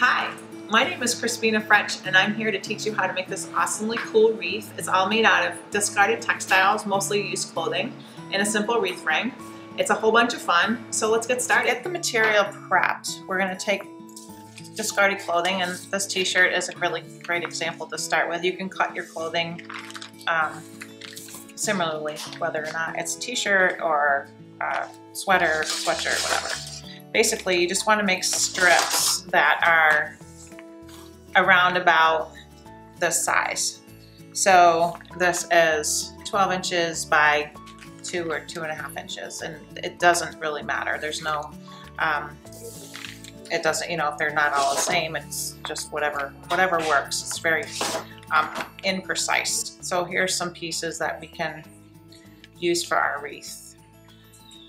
Hi, my name is Crispina French and I'm here to teach you how to make this awesomely cool wreath. It's all made out of discarded textiles, mostly used clothing, in a simple wreath frame. It's a whole bunch of fun, so let's get started. Get the material prepped. We're going to take discarded clothing, and this t-shirt is a really great example to start with. You can cut your clothing similarly, whether or not it's a t-shirt or a sweater, sweatshirt, whatever. Basically, you just want to make strips that are around about this size. So this is 12 inches by 2 or 2.5 inches, and it doesn't really matter. There's no, it doesn't, you know, if they're not all the same, it's just whatever works. It's very imprecise. So here's some pieces that we can use for our wreath.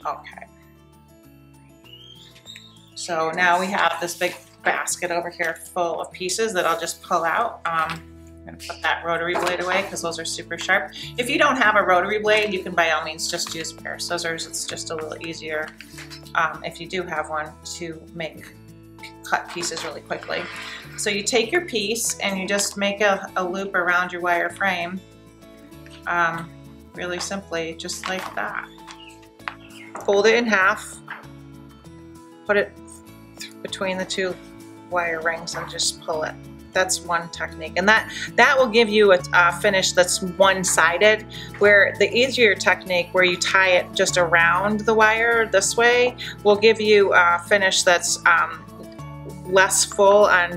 Okay. So now we have this big basket over here full of pieces that I'll just pull out. I'm going to put that rotary blade away because those are super sharp. If you don't have a rotary blade, you can by all means just use a pair of scissors. It's just a little easier if you do have one to cut pieces really quickly. So you take your piece and you just make a loop around your wire frame, really simply, just like that. Fold it in half, put it between the two wire rings and just pull it. That's one technique, and that will give you a finish that's one-sided, where the easier technique where you tie it just around the wire this way will give you a finish that's less full on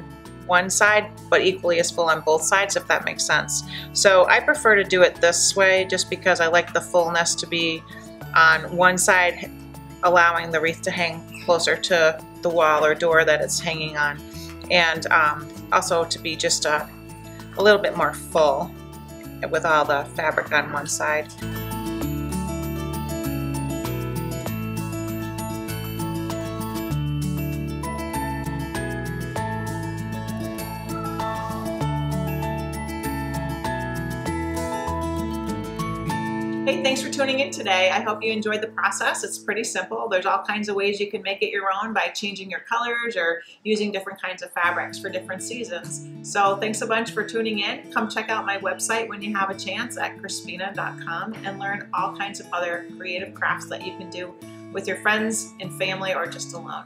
one side but equally as full on both sides, if that makes sense. So I prefer to do it this way just because I like the fullness to be on one side, allowing the wreath to hang closer to the wall or door that it's hanging on, and also to be just a little bit more full with all the fabric on one side. Hey, thanks for tuning in today. I hope you enjoyed the process. It's pretty simple. There's all kinds of ways you can make it your own by changing your colors or using different kinds of fabrics for different seasons. So thanks a bunch for tuning in. Come check out my website when you have a chance at crispina.com and learn all kinds of other creative crafts that you can do with your friends and family or just alone.